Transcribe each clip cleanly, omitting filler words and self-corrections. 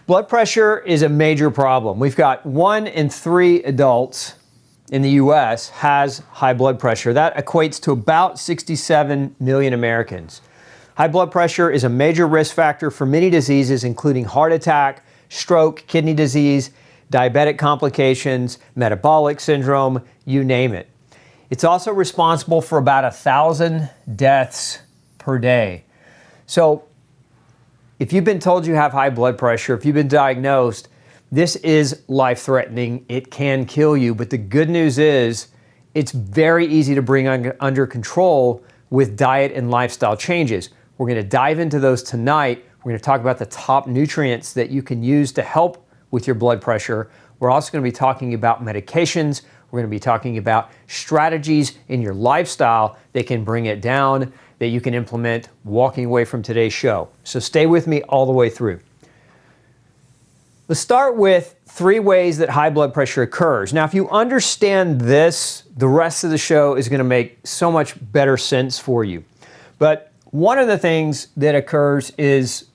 Blood pressure is a major problem. We've got 1 in 3 adults in the US has high blood pressure. That equates to about 67 million Americans. High blood pressure is a major risk factor for many diseases, including heart attack, stroke, kidney disease, diabetic complications, metabolic syndrome, you name it. It's also responsible for about 1,000 deaths per day. So if you've been told you have high blood pressure, if you've been diagnosed, this is life-threatening. It can kill you. But the good news is it's very easy to bring under control with diet and lifestyle changes. We're going to dive into those tonight. We're going to talk about the top nutrients that you can use to help with your blood pressure. We're also going to be talking about medications. We're going to be talking about strategies in your lifestyle that can bring it down, that you can implement walking away from today's show. So stay with me all the way through. Let's start with 3 ways that high blood pressure occurs. Now, if you understand this, the rest of the show is going to make so much better sense for you. But one of the things that occurs is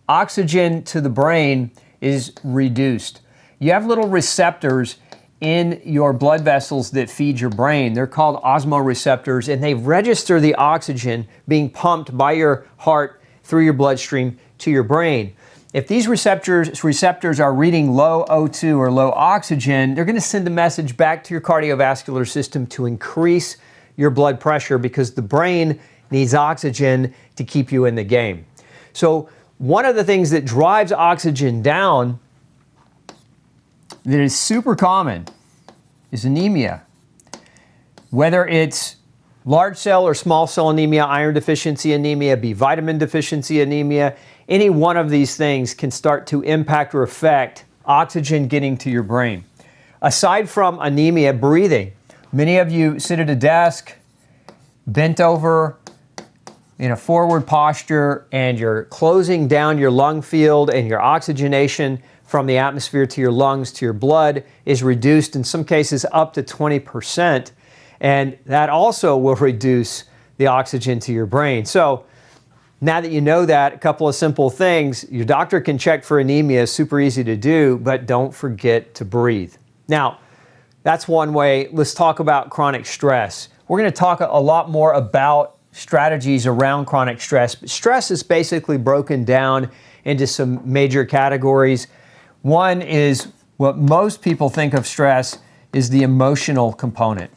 oxygen to the brain is reduced. You have little receptors in your blood vessels that feed your brain. They're called osmoreceptors, and they register the oxygen being pumped by your heart through your bloodstream to your brain. If these receptors are reading low O2 or low oxygen, they're going to send a message back to your cardiovascular system to increase your blood pressure because the brain needs oxygen to keep you in the game. So one of the things that drives oxygen down that is super common is anemia. Whether it's large cell or small cell anemia, iron deficiency anemia, B vitamin deficiency anemia, any one of these things can start to impact or affect oxygen getting to your brain. Aside from anemia, breathing. Many of you sit at a desk, bent over in a forward posture, and you're closing down your lung field, and your oxygenation from the atmosphere to your lungs to your blood is reduced, in some cases up to 20%. And that also will reduce the oxygen to your brain. So now that you know that, a couple of simple things. Your doctor can check for anemia, super easy to do, but don't forget to breathe. Now, that's one way. Let's talk about chronic stress. We're going to talk a lot more about strategies around chronic stress. But stress is basically broken down into some major categories. One is what most people think of stress is the emotional component.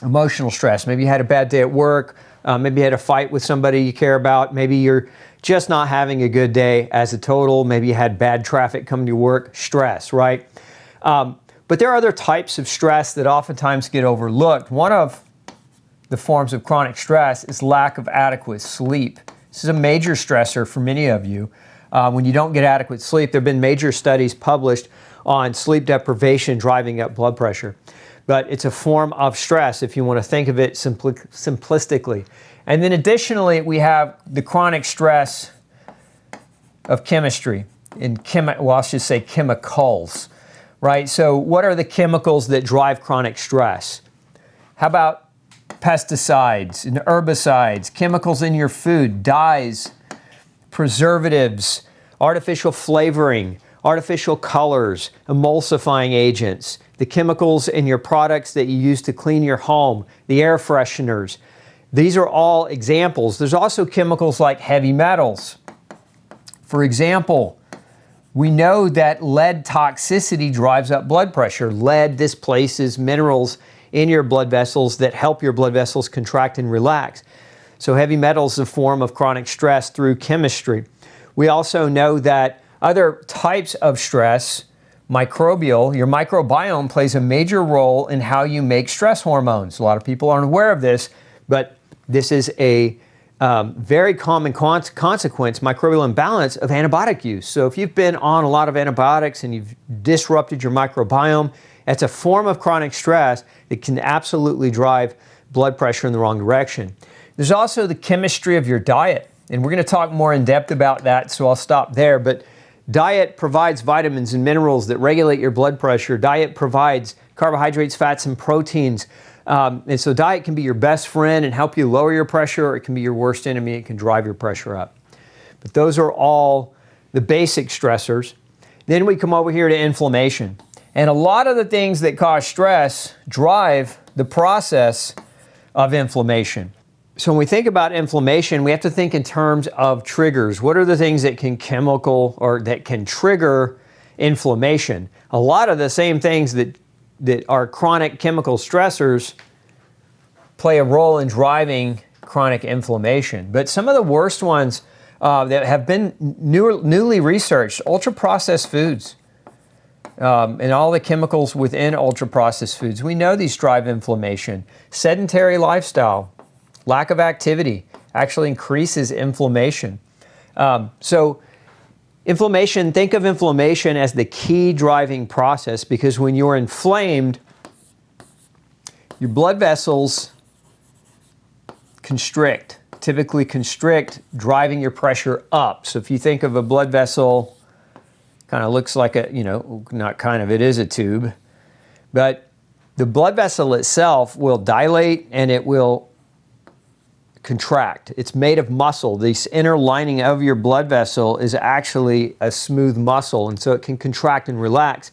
Emotional stress. Maybe you had a bad day at work. Maybe you had a fight with somebody you care about. Maybe you're just not having a good day as a total. Maybe you had bad traffic coming to work. Stress, right? But there are other types of stress that oftentimes get overlooked. One of the forms of chronic stress is lack of adequate sleep. This is a major stressor for many of you. When you don't get adequate sleep, there have been major studies published on sleep deprivation driving up blood pressure. But it's a form of stress if you want to think of it simplistically. And then additionally, we have the chronic stress of chemistry, I should say chemicals, right? So what are the chemicals that drive chronic stress? How about pesticides and herbicides, chemicals in your food, dyes, preservatives, artificial flavoring, artificial colors, emulsifying agents, the chemicals in your products that you use to clean your home, the air fresheners. These are all examples. There's also chemicals like heavy metals. For example, we know that lead toxicity drives up blood pressure. Lead displaces minerals in your blood vessels that help your blood vessels contract and relax. So heavy metals is a form of chronic stress through chemistry. We also know that other types of stress, microbial, your microbiome plays a major role in how you make stress hormones. A lot of people aren't aware of this, but this is a very common consequence, microbial imbalance of antibiotic use. So if you've been on a lot of antibiotics and you've disrupted your microbiome, that's a form of chronic stress that can absolutely drive blood pressure in the wrong direction. There's also the chemistry of your diet, and we're going to talk more in depth about that, so I'll stop there. But diet provides vitamins and minerals that regulate your blood pressure. Diet provides carbohydrates, fats, and proteins. And so diet can be your best friend and help you lower your pressure, or it can be your worst enemy. It can drive your pressure up. But those are all the basic stressors. Then we come over here to inflammation. And a lot of the things that cause stress drive the process of inflammation. So when we think about inflammation, we have to think in terms of triggers. What are the things that can that can trigger inflammation? A lot of the same things that are chronic chemical stressors play a role in driving chronic inflammation. But some of the worst ones that have been newly researched, ultra-processed foods, and all the chemicals within ultra-processed foods. We know these drive inflammation. Sedentary lifestyle, lack of activity actually increases inflammation. So inflammation, think of inflammation as the key driving process, because when you're inflamed, your blood vessels typically constrict, driving your pressure up. So if you think of a blood vessel, kind of looks like it is a tube, but the blood vessel itself will dilate and it will contract. It's made of muscle. This inner lining of your blood vessel is actually a smooth muscle, and so it can contract and relax.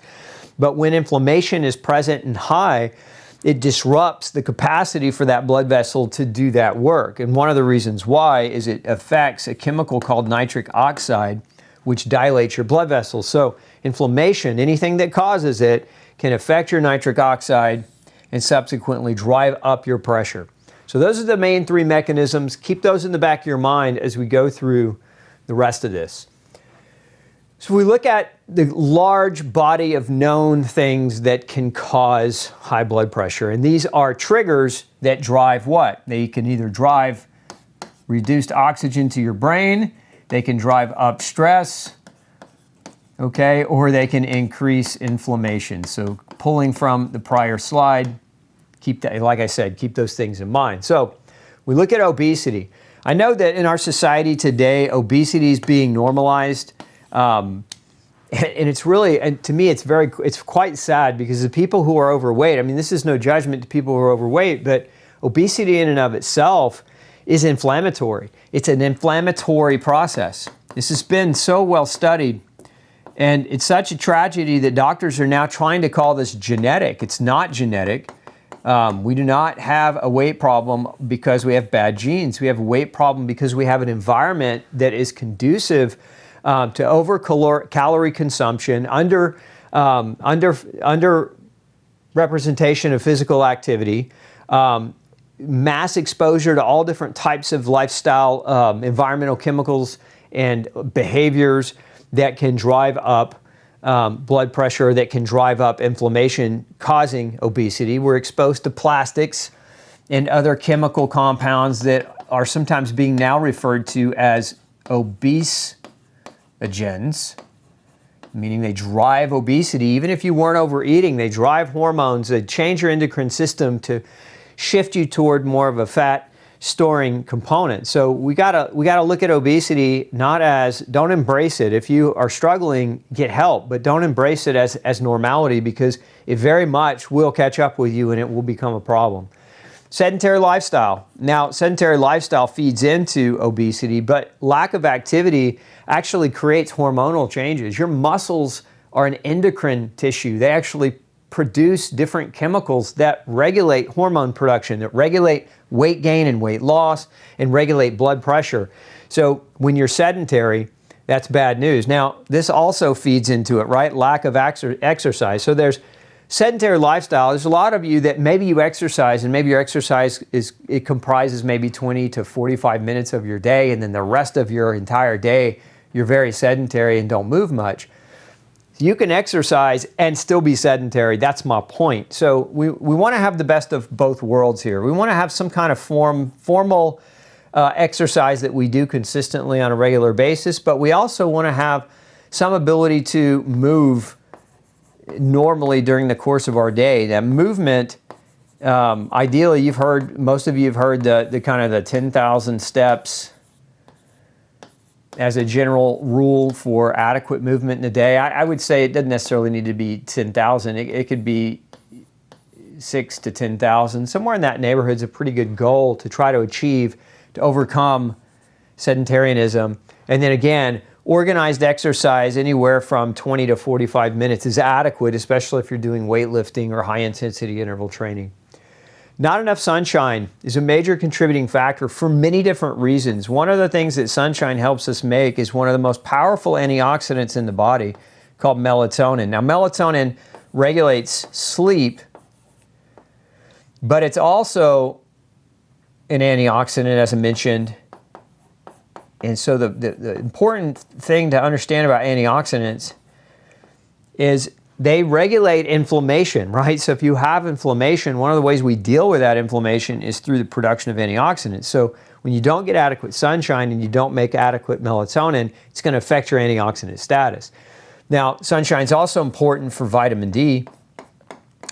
But when inflammation is present and high, it disrupts the capacity for that blood vessel to do that work. And one of the reasons why is it affects a chemical called nitric oxide, which dilates your blood vessels. So inflammation, anything that causes it, can affect your nitric oxide and subsequently drive up your pressure. So those are the main three mechanisms. Keep those in the back of your mind as we go through the rest of this. So we look at the large body of known things that can cause high blood pressure. And these are triggers that drive what? They can either drive reduced oxygen to your brain, they can drive up stress, okay, or they can increase inflammation. So pulling from the prior slide, keep that, like I said, keep those things in mind. So we look at obesity. I know that in our society today, obesity is being normalized. And it's really, and to me, it's quite sad, because the people who are overweight, I mean, this is no judgment to people who are overweight, but obesity in and of itself is inflammatory. It's an inflammatory process. This has been so well studied, and it's such a tragedy that doctors are now trying to call this genetic. It's not genetic. We do not have a weight problem because we have bad genes. We have a weight problem because we have an environment that is conducive to over-calorie consumption, under representation of physical activity, mass exposure to all different types of lifestyle, environmental chemicals and behaviors that can drive up blood pressure, that can drive up inflammation, causing obesity. We're exposed to plastics and other chemical compounds that are sometimes being now referred to as obesogens, meaning they drive obesity. Even if you weren't overeating, they drive hormones, they change your endocrine system to shift you toward more of a fat storing component. So we gotta look at obesity not as, don't embrace it. If you are struggling, get help, but don't embrace it as normality, because it very much will catch up with you and it will become a problem. Sedentary lifestyle. Now, sedentary lifestyle feeds into obesity, but lack of activity actually creates hormonal changes. Your muscles are an endocrine tissue. They actually produce different chemicals that regulate hormone production, that regulate weight gain and weight loss, and regulate blood pressure. So when you're sedentary, that's bad news. Now, this also feeds into it, right? Lack of exercise. So there's sedentary lifestyle. There's a lot of you that maybe you exercise, and maybe your exercise comprises maybe 20 to 45 minutes of your day, and then the rest of your entire day, you're very sedentary and don't move much. You can exercise and still be sedentary. That's my point. So we want to have the best of both worlds here. We want to have some kind of formal exercise that we do consistently on a regular basis, but we also want to have some ability to move normally during the course of our day. That movement, ideally, most of you have heard the kind of the 10,000 steps as a general rule for adequate movement in a day. I would say it doesn't necessarily need to be 10,000. It could be 6 to 10,000. Somewhere in that neighborhood is a pretty good goal to try to achieve, to overcome sedentarianism. And then again, organized exercise anywhere from 20 to 45 minutes is adequate, especially if you're doing weightlifting or high-intensity interval training. Not enough sunshine is a major contributing factor for many different reasons. One of the things that sunshine helps us make is one of the most powerful antioxidants in the body called melatonin. Now, melatonin regulates sleep, but it's also an antioxidant, as I mentioned. And so the important thing to understand about antioxidants is they regulate inflammation, right? So if you have inflammation, one of the ways we deal with that inflammation is through the production of antioxidants. So when you don't get adequate sunshine and you don't make adequate melatonin, it's going to affect your antioxidant status. Now, sunshine is also important for vitamin D.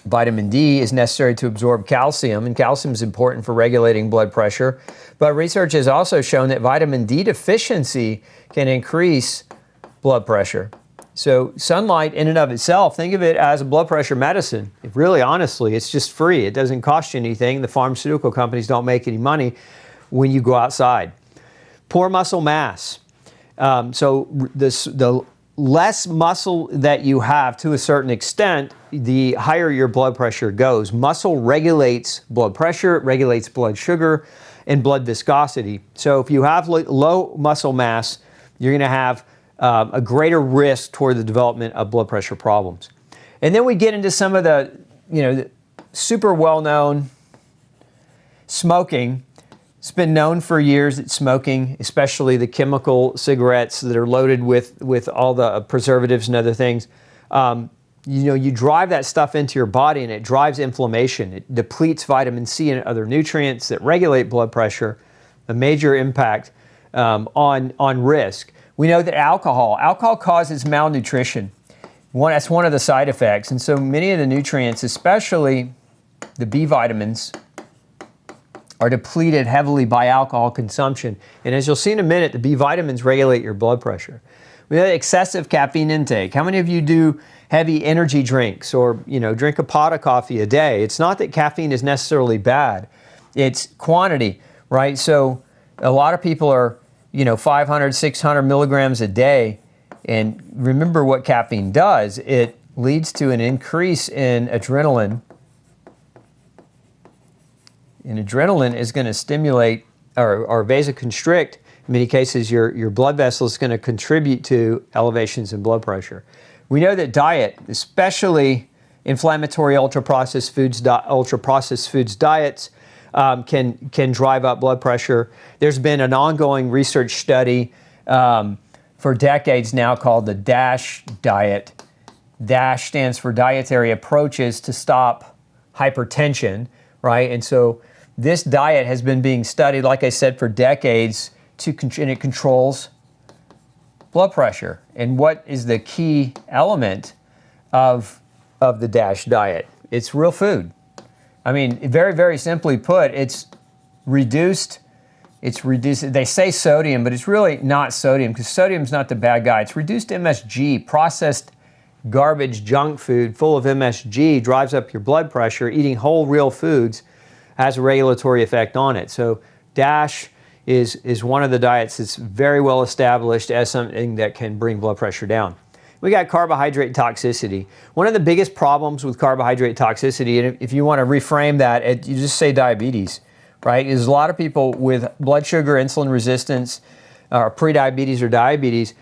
Vitamin D is necessary to absorb calcium, and calcium is important for regulating blood pressure. But research has also shown that vitamin D deficiency can increase blood pressure. So sunlight in and of itself, think of it as a blood pressure medicine. Really, honestly, it's just free. It doesn't cost you anything. The pharmaceutical companies don't make any money when you go outside. Poor muscle mass. The less muscle that you have, to a certain extent, the higher your blood pressure goes. Muscle regulates blood pressure, it regulates blood sugar and blood viscosity. So if you have low muscle mass, you're going to have a greater risk toward the development of blood pressure problems. And then we get into some of the super well-known smoking. It's been known for years that smoking, especially the chemical cigarettes that are loaded with all the preservatives and other things, you drive that stuff into your body and it drives inflammation. It depletes vitamin C and other nutrients that regulate blood pressure, a major impact on risk. We know that alcohol causes malnutrition. That's one of the side effects. And so many of the nutrients, especially the B vitamins, are depleted heavily by alcohol consumption. And as you'll see in a minute, the B vitamins regulate your blood pressure. We have excessive caffeine intake. How many of you do heavy energy drinks or drink a pot of coffee a day? It's not that caffeine is necessarily bad. It's quantity, right? So a lot of people are 500, 600 milligrams a day. And remember what caffeine does. It leads to an increase in adrenaline. And adrenaline is going to stimulate or vasoconstrict, in many cases, your blood vessels is going to contribute to elevations in blood pressure. We know that diet, especially inflammatory ultra-processed foods diets, can drive up blood pressure. There's been an ongoing research study for decades now called the DASH diet. DASH stands for Dietary Approaches to Stop Hypertension, right? And so this diet has been being studied, like I said, for decades, and it controls blood pressure. And what is the key element of the DASH diet? It's real food. I mean, very, very simply put, it's reduced. They say sodium, but it's really not sodium, because sodium's not the bad guy. It's reduced MSG. Processed garbage junk food full of MSG drives up your blood pressure. Eating whole real foods has a regulatory effect on it. So DASH is one of the diets that's very well established as something that can bring blood pressure down. We got carbohydrate toxicity. One of the biggest problems with carbohydrate toxicity, and if you want to reframe that, you just say diabetes, right? There's a lot of people with blood sugar, insulin resistance, or prediabetes or diabetes.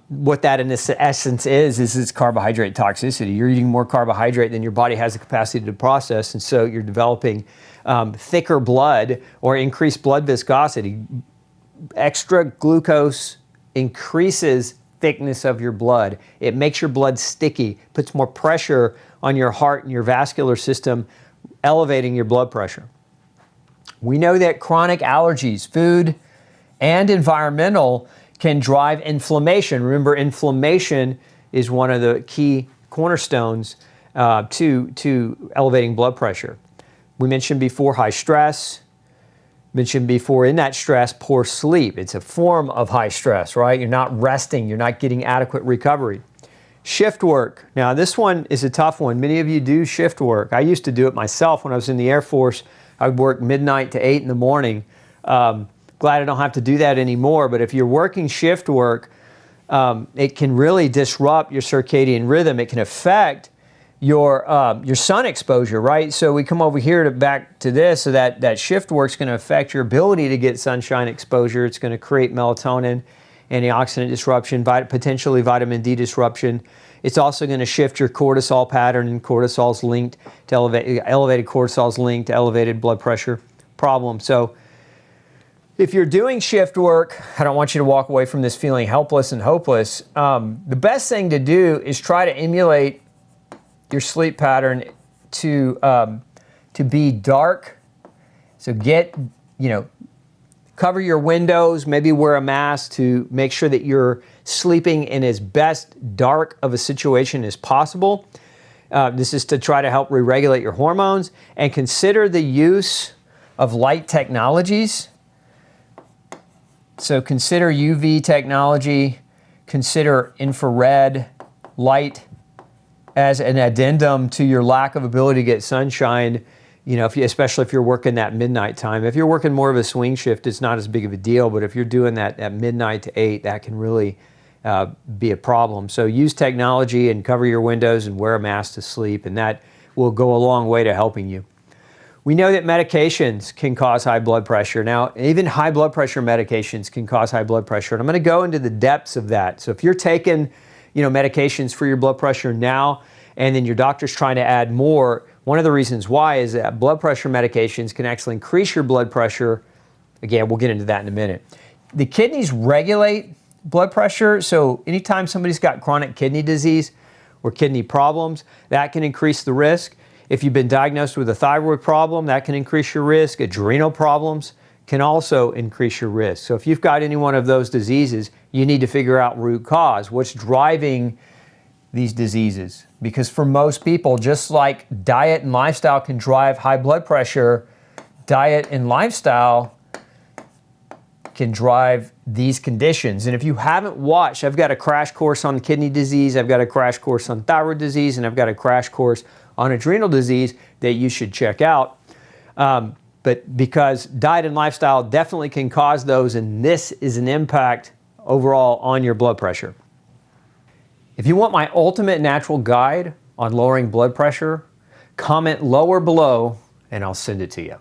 What that in essence is it's carbohydrate toxicity. You're eating more carbohydrate than your body has the capacity to process, and so you're developing thicker blood or increased blood viscosity. Extra glucose increases thickness of your blood. It makes your blood sticky, puts more pressure on your heart and your vascular system, elevating your blood pressure. We know that chronic allergies, food and environmental, can drive inflammation. Remember, inflammation is one of the key cornerstones to elevating blood pressure. We mentioned before high stress. Mentioned before, in that stress, poor sleep. It's a form of high stress, right? You're not resting. You're not getting adequate recovery. Shift work. Now, this one is a tough one. Many of you do shift work. I used to do it myself when I was in the Air Force. I would work midnight to 8 in the morning. Glad I don't have to do that anymore. But if you're working shift work, it can really disrupt your circadian rhythm. It can affect your sun exposure, right? So we come over here back to this, so that shift work's going to affect your ability to get sunshine exposure. It's going to create melatonin, antioxidant disruption, potentially vitamin D disruption. It's also going to shift your cortisol pattern, and cortisol's linked to elevated cortisol's linked to elevated blood pressure problem. So if you're doing shift work, I don't want you to walk away from this feeling helpless and hopeless. The best thing to do is try to emulate your sleep pattern to be dark. So cover your windows, maybe wear a mask to make sure that you're sleeping in as best dark of a situation as possible. This is to try to help re-regulate your hormones, and consider the use of light technologies. So consider UV technology, consider infrared light as an addendum to your lack of ability to get sunshine, especially if you're working that midnight time. If you're working more of a swing shift, it's not as big of a deal, but if you're doing that at midnight to 8, that can really be a problem. So use technology and cover your windows and wear a mask to sleep, and that will go a long way to helping you. We know that medications can cause high blood pressure. Now, even high blood pressure medications can cause high blood pressure, and I'm going to go into the depths of that. So if you're taking medications for your blood pressure now, and then your doctor's trying to add more, one of the reasons why is that blood pressure medications can actually increase your blood pressure. Again, we'll get into that in a minute. The kidneys regulate blood pressure, so anytime somebody's got chronic kidney disease or kidney problems, that can increase the risk. If you've been diagnosed with a thyroid problem, that can increase your risk. Adrenal problems can also increase your risk. So if you've got any one of those diseases, you need to figure out root cause. What's driving these diseases? Because for most people, just like diet and lifestyle can drive high blood pressure, diet and lifestyle can drive these conditions. And if you haven't watched, I've got a crash course on kidney disease, I've got a crash course on thyroid disease, and I've got a crash course on adrenal disease that you should check out. But because diet and lifestyle definitely can cause those, and this is an impact overall on your blood pressure. If you want my ultimate natural guide on lowering blood pressure, comment lower below and I'll send it to you.